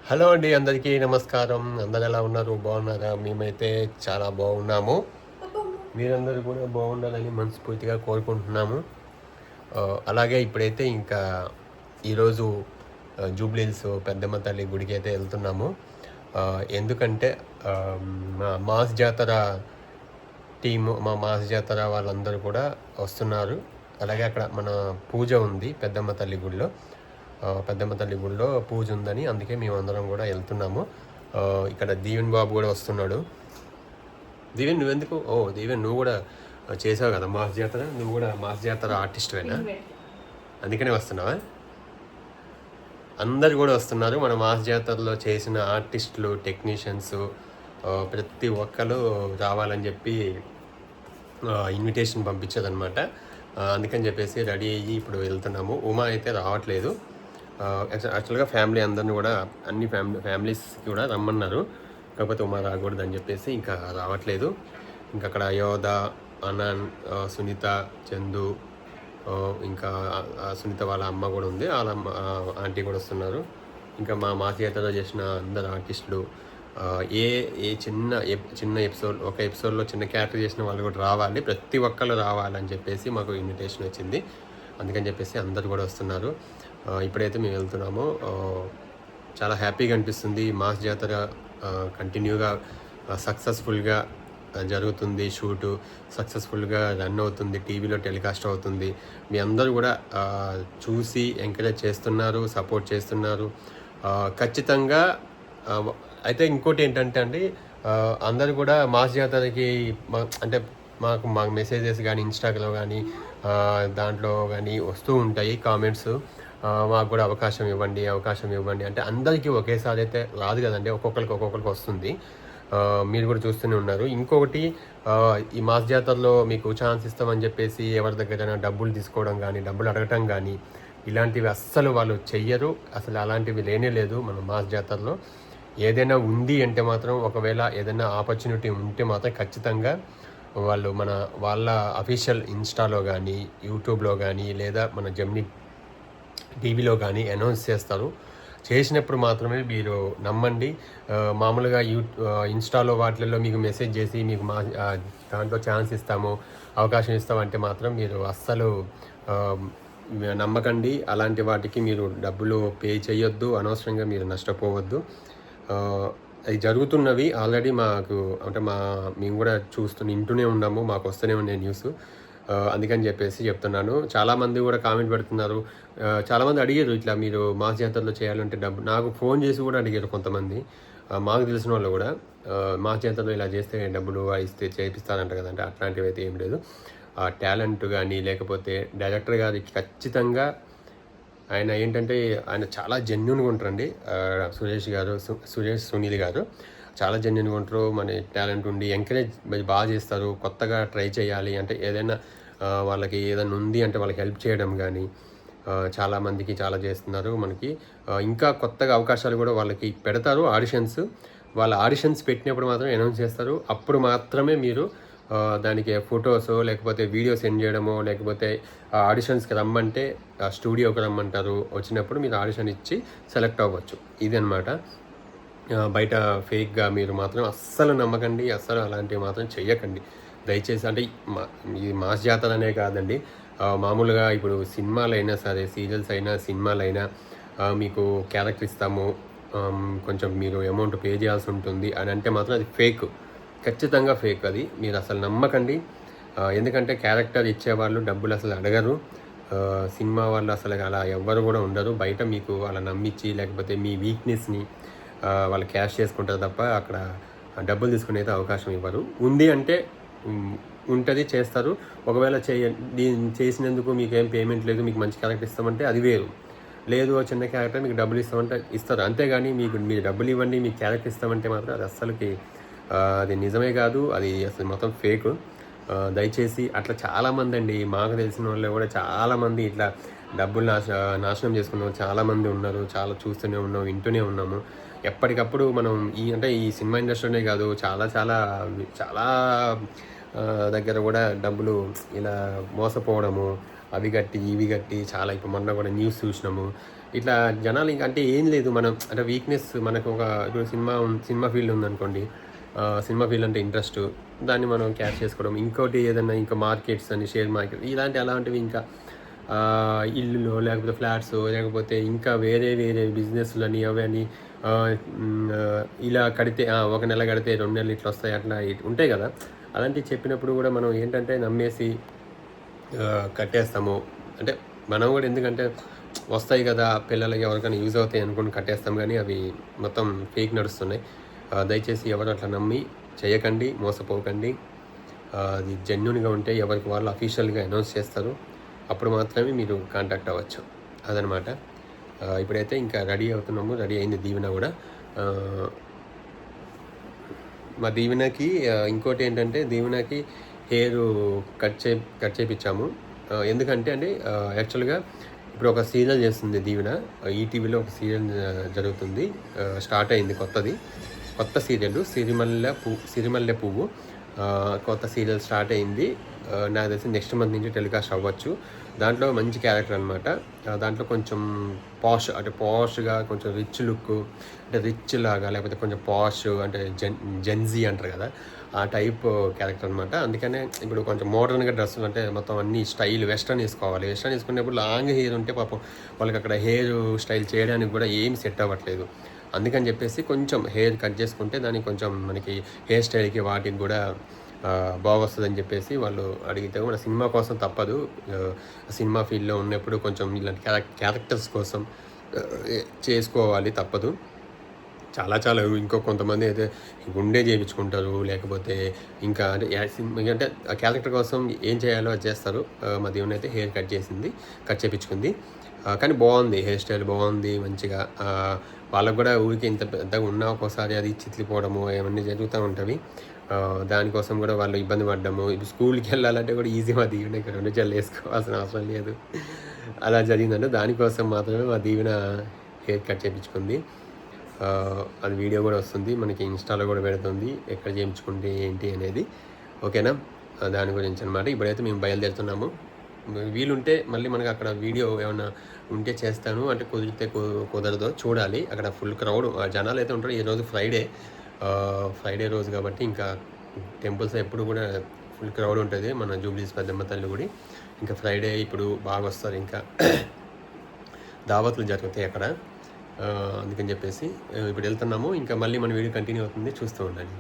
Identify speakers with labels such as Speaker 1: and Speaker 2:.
Speaker 1: Hello అండి, అందరికీ నమస్కారం. అందరు ఎలా ఉన్నారు? బాగున్నారా? మేమైతే చాలా బాగున్నాము. మీరందరూ కూడా బాగుండాలని మనస్ఫూర్తిగా కోరుకుంటున్నాము. అలాగే ఇప్పుడైతే ఇంకా ఈరోజు జూబ్లీ హిల్స్ పెద్దమ్మ తల్లి గుడికి అయితే వెళ్తున్నాము. ఎందుకంటే ఆ, మా మాస్ జాతర టీము, మా మాస్ జాతర వాళ్ళందరూ కూడా వస్తున్నారు. అలాగే అక్కడ మన పూజ ఉంది పెద్దమ్మ తల్లి గుడిలో. పెద్దమ్మ తల్లి గుడిలో పూజ ఉందని అందుకే మేమందరం కూడా వెళ్తున్నాము. ఇక్కడ దీవెన్ బాబు కూడా వస్తున్నాడు. దీవెన్ నువ్వెందుకు? దీవెన్ నువ్వు కూడా చేసావు కదా మాస్ జాతర, నువ్వు కూడా మాస్ జాతర ఆర్టిస్ట్వేనా? అందుకనే వస్తున్నావా? అందరు కూడా వస్తున్నారు. మన మాస్ జాతరలో చేసిన ఆర్టిస్టులు, టెక్నీషియన్స్ ప్రతి ఒక్కరు రావాలని చెప్పి ఇన్విటేషన్ పంపించదనమాట. అందుకని చెప్పేసి రెడీ అయ్యి ఇప్పుడు వెళ్తున్నాము. ఉమా అయితే రావట్లేదు. యాక్చువల్గా ఫ్యామిలీ అందరిని కూడా అన్ని ఫ్యామిలీస్కి కూడా రమ్మన్నారు. కాకపోతే ఉమా రాకూడదని చెప్పేసి ఇంకా రావట్లేదు. ఇంకా అక్కడ యోధ, అనాన్, సునీత, చందు, ఇంకా సునీత వాళ్ళ అమ్మ కూడా ఉంది, వాళ్ళ అమ్మ ఆంటీ కూడా వస్తున్నారు. ఇంకా మా థియేటర్లో చేసిన అందరు ఆర్టిస్టులు, ఏ ఏ చిన్న ఎపిసోడ్, ఒక ఎపిసోడ్లో చిన్న క్యారెక్టర్ చేసిన వాళ్ళు కూడా రావాలి, ప్రతి ఒక్కళ్ళు రావాలని చెప్పేసి మాకు ఇన్విటేషన్ వచ్చింది. అందుకని చెప్పేసి అందరు కూడా వస్తున్నారు. ఇప్పుడైతే మేము వెళ్తున్నాము. చాలా హ్యాపీగా అనిపిస్తుంది. మాస్ జాతర కంటిన్యూగా సక్సెస్ఫుల్గా జరుగుతుంది. షూటు సక్సెస్ఫుల్గా రన్ అవుతుంది, టీవీలో టెలికాస్ట్ అవుతుంది. మీ అందరూ కూడా చూసి ఎంకరేజ్ చేస్తున్నారు, సపోర్ట్ చేస్తున్నారు. ఖచ్చితంగా అయితే ఇంకోటి ఏంటంటే అండి, అందరూ కూడా మాస్ జాతరకి అంటే మాకు మెసేజెస్ కానీ ఇన్స్టాగ్రామ్లో కానీ దాంట్లో కానీ వస్తూ ఉంటాయి కామెంట్స్. మాకు కూడా అవకాశం ఇవ్వండి అంటే అందరికీ ఒకేసారి అయితే రాదు కదండి, ఒక్కొక్కరికి వస్తుంది. మీరు కూడా చూస్తూనే ఉన్నారు. ఇంకొకటి, ఈ మాస్ జాతరలో మీకు ఛాన్స్ ఇస్తామని చెప్పేసి ఎవరి దగ్గరైనా డబ్బులు తీసుకోవడం కానీ, డబ్బులు అడగటం కానీ, ఇలాంటివి అస్సలు వాళ్ళు చెయ్యరు. అసలు అలాంటివి లేనే లేదు మన మాస్ జాతరలో. ఏదైనా ఉంది అంటే మాత్రం, ఒకవేళ ఏదైనా ఆపర్చునిటీ ఉంటే మాత్రం ఖచ్చితంగా వాళ్ళు వాళ్ళ అఫీషియల్ ఇన్స్టాలో కానీ, యూట్యూబ్లో కానీ, లేదా మన జెమినీ టీవీలో కానీ అనౌన్స్ చేస్తారు. చేసినప్పుడు మాత్రమే మీరు నమ్మండి. మామూలుగా ఇన్స్టాలో వాటిల్లో మీకు మెసేజ్ చేసి మీకు దాంట్లో ఛాన్స్ ఇస్తాము, అవకాశం ఇస్తామంటే మాత్రం మీరు అస్సలు నమ్మకండి. అలాంటి వాటికి మీరు డబ్బులు పే చేయొద్దు, అనవసరంగా మీరు నష్టపోవద్దు. అవి జరుగుతున్నవి ఆల్రెడీ మాకు, అంటే మేము కూడా వింటూనే ఉన్నాము, మాకు వస్తూనే ఉండే న్యూస్. అందుకని చెప్పేసి చెప్తున్నాను. చాలామంది కూడా కామెంట్ పెడుతున్నారు. చాలామంది అడిగారు, ఇట్లా మీరు మాస్ జాతరలో చేయాలంటే డబ్బు, నాకు ఫోన్ చేసి కూడా అడిగారు కొంతమంది. మాకు తెలిసిన వాళ్ళు కూడా మాస్ జాతరలో ఇలా చేస్తే డబ్బులు ఇస్తే చేపిస్తారంట కదంటే, అట్లాంటివి అయితే ఏం లేదు. టాలెంట్ కానీ, లేకపోతే డైరెక్టర్ గారికి ఖచ్చితంగా ఆయన ఏంటంటే ఆయన చాలా జెన్యున్గా ఉంటారండి. సురేష్ సునీల్ గారు చాలా జెన్యున్గా ఉంటారు. మన టాలెంట్ ఉండి ఎంకరేజ్ బాగా చేస్తారు. కొత్తగా ట్రై చేయాలి అంటే, ఏదైనా వాళ్ళకి ఏదైనా ఉంది అంటే వాళ్ళకి హెల్ప్ చేయడం కానీ, చాలామందికి చాలా చేస్తున్నారు. మనకి ఇంకా కొత్తగా అవకాశాలు కూడా వాళ్ళకి పెడతారు, ఆడిషన్స్. వాళ్ళ ఆడిషన్స్ పెట్టినప్పుడు మాత్రం అనౌన్స్ చేస్తారు. అప్పుడు మాత్రమే మీరు దానికి ఫొటోస్ లేకపోతే వీడియో సెండ్ చేయడమో, లేకపోతే ఆడిషన్స్కి రమ్మంటే స్టూడియోకి రమ్మంటారు. వచ్చినప్పుడు మీరు ఆడిషన్ ఇచ్చి సెలెక్ట్ అవ్వచ్చు. ఇది అనమాట. బయట ఫేక్గా మీరు మాత్రం అస్సలు నమ్మకండి, అస్సలు అలాంటివి మాత్రం చెయ్యకండి దయచేసి. అంటే ఈ మాస్ జాతర అనే కాదండి, మామూలుగా ఇప్పుడు సినిమాలైనా సరే, సీరియల్స్ అయినా సినిమాలైనా మీకు క్యారెక్టర్ ఇస్తాము, కొంచెం మీరు అమౌంట్ పే చేయాల్సి ఉంటుంది అని అంటే మాత్రం అది ఫేక్, ఖచ్చితంగా ఫేక్. అది మీరు అసలు నమ్మకండి. ఎందుకంటే క్యారెక్టర్ ఇచ్చేవాళ్ళు డబ్బులు అసలు అడగరు. సినిమా వాళ్ళు అసలు అలా ఎవ్వరు కూడా ఉండరు. బయట మీకు అలా నమ్మించి, లేకపోతే మీ వీక్నెస్ని వాళ్ళు క్యాష్ చేసుకుంటారు తప్ప అక్కడ డబ్బులు తీసుకునే అయితే అవకాశం ఇవ్వరు. ఉంది అంటే ఉంటుంది, చేస్తారు. ఒకవేళ చేసినందుకు మీకు ఏం పేమెంట్ లేదు, మీకు మంచి క్యారెక్టర్ ఇస్తామంటే అది వేరు. లేదు చిన్న క్యారెక్టర్ మీకు డబ్బులు ఇస్తామంటే ఇస్తారు, అంతేగాని మీరు డబ్బులు ఇవ్వండి మీకు క్యారెక్టర్ ఇస్తామంటే మాత్రం అది అస్సలకి అది నిజమే కాదు, అది అసలు మొత్తం ఫేక్. దయచేసి అట్లా చాలామంది అండి, మాకు తెలిసిన వాళ్ళు కూడా చాలామంది ఇట్లా డబ్బులు నాశనం చేసుకున్న వాళ్ళు చాలామంది ఉన్నారు. చాలా చూస్తూనే ఉన్నాం, వింటూనే ఉన్నాము. ఎప్పటికప్పుడు మనం ఈ సినిమా ఇండస్ట్రీనే కాదు, చాలా చాలా చాలా దగ్గర కూడా డబ్బులు ఇలా మోసపోవడము, అవి కట్టి ఇవి కట్టి చాలా, ఇప్పుడు మొన్న కూడా న్యూస్ చూసినాము. ఇట్లా జనాలు ఇంక అంటే ఏం లేదు మనం అంటే వీక్నెస్ మనకు ఒక ఇప్పుడు సినిమా ఫీల్డ్ ఉందనుకోండి. సినిమా ఫీల్డ్ అంటే ఇంట్రెస్ట్ దాన్ని మనం క్యాచ్ చేసుకోవడం. ఇంకోటి ఏదన్నా ఇంకా మార్కెట్స్ అని షేర్ మార్కెట్ అలాంటివి ఇంకా ఇల్లులో లేకపోతే ఫ్లాట్స్ లేకపోతే ఇంకా వేరే వేరే బిజినెస్‌లని అవని ఇలా కడితే ఒక నెల కడితే 2 నెలలు ఇట్లా వస్తాయి అట్లా ఉంటాయి కదా! అలాంటివి చెప్పినప్పుడు కూడా మనం ఏంటంటే నమ్మేసి కట్టేస్తాము. అంటే మనం కూడా ఎందుకంటే వస్తాయి కదా పిల్లలకి ఎవరికైనా యూజ్ అవుతాయి అనుకుని కట్టేస్తాం కానీ అవి మొత్తం ఫేక్ నడుస్తున్నాయి. దయచేసి ఎవరు అట్లా నమ్మి చేయకండి, మోసపోకండి. అది జెన్యూన్గా ఉంటే ఎవరికి వాళ్ళు అఫీషియల్గా అనౌన్స్ చేస్తారు. అప్పుడు మాత్రమే మీరు కాంటాక్ట్ అవ్వచ్చు. అదనమాట. ఇప్పుడైతే ఇంకా రెడీ అవుతున్నాము. రెడీ అయింది దీవెన కూడా. మా దీవెనకి ఇంకోటి ఏంటంటే దీవెనకి హెయిర్ కట్ చేయించాము. ఎందుకంటే అండి యాక్చువల్గా ఇప్పుడు ఒక సీరియల్ చేస్తుంది దీవెన. ఈటీవీలో ఒక సీరియల్ జరుగుతుంది. స్టార్ట్ అయింది కొత్త సీరియల్ సిరిమల్లె పువ్వు కొత్త సీరియల్ స్టార్ట్ అయింది. నాకు తెలిసి నెక్స్ట్ మంత్ నుంచి టెలికాస్ట్ అవ్వచ్చు. దాంట్లో మంచి క్యారెక్టర్ అనమాట. దాంట్లో కొంచెం పాష్గా కొంచెం రిచ్ లుక్ అంటే రిచ్ లాగా లేకపోతే కొంచెం పాష్ అంటే జెన్జీ అంటారు కదా ఆ టైప్ క్యారెక్టర్ అనమాట. అందుకనే ఇప్పుడు కొంచెం మోడర్న్గా డ్రెస్సులు అంటే మొత్తం అన్ని స్టైల్ వెస్ట్రన్ వేసుకోవాలి. వెస్ట్రన్ వేసుకునేప్పుడు లాంగ్ హెయిర్ ఉంటే పాపం వాళ్ళకి అక్కడ హెయిర్ స్టైల్ చేయడానికి కూడా ఏం సెట్ అవ్వట్లేదు. అందుకని చెప్పేసి కొంచెం హెయిర్ కట్ చేసుకుంటే దానికి కొంచెం మనకి హెయిర్ స్టైల్కి వాటికి కూడా బాగొస్తుందని చెప్పేసి వాళ్ళు అడిగితే మన సినిమా కోసం తప్పదు. సినిమా ఫీల్డ్లో ఉన్నప్పుడు కొంచెం ఇలాంటి క్యారెక్టర్స్ కోసం చేసుకోవాలి తప్పదు. చాలా ఇంకో కొంతమంది అయితే గుండె చేయించుకుంటారు. లేకపోతే ఇంకా అంటే ఆ క్యారెక్టర్ కోసం ఏం చేయాలో అది చేస్తారు. మా దేవుని అయితే హెయిర్ కట్ చేయించుకుంది. కానీ బాగుంది, హెయిర్ స్టైల్ బాగుంది మంచిగా. వాళ్ళకు కూడా ఊరికి ఇంత పెద్దగా ఉన్నా ఒక్కోసారి అది చిట్లిపోవడము అవన్నీ జరుగుతూ ఉంటాయి. దానికోసం కూడా వాళ్ళు ఇబ్బంది పడ్డము. ఇప్పుడు స్కూల్కి వెళ్ళాలంటే కూడా ఈజీ మా దీవెన ఇక్కడ 2 జడలు వేసుకోవాల్సిన అవసరం లేదు. అలా జరిగిందంటే దానికోసం మాత్రమే మా దీవెన హెయిర్ కట్ చేయించుకుంది. అది వీడియో కూడా వస్తుంది మనకి ఇన్స్టాలో కూడా పెడుతుంది ఎక్కడ చేయించుకుంటే ఏంటి అనేది. ఓకేనా, దాని గురించి అనమాట. ఇప్పుడైతే మేము బయలుదేరుతున్నాము. వీలుంటే మళ్ళీ మనకి అక్కడ వీడియో ఏమైనా ఉంటే చేస్తాను. అంటే కుదిరితే కుదరదో చూడాలి. అక్కడ ఫుల్ క్రౌడ్ జనాలు అయితే ఉంటారు. ఈరోజు ఫ్రైడే రోజు కాబట్టి ఇంకా టెంపుల్స్ ఎప్పుడు కూడా ఫుల్ క్రౌడ్ ఉంటుంది. మన జూబ్లీస్ పెద్దమ్మ తల్లి గుడి ఇంకా ఫ్రైడే ఇప్పుడు బాగా వస్తారు. ఇంకా దావత్లు జరుగుతాయి అక్కడ. అందుకని చెప్పేసి ఇప్పుడు వెళ్తున్నాము. ఇంకా మళ్ళీ మన వీడియో కంటిన్యూ అవుతుంది, చూస్తూ ఉండండి.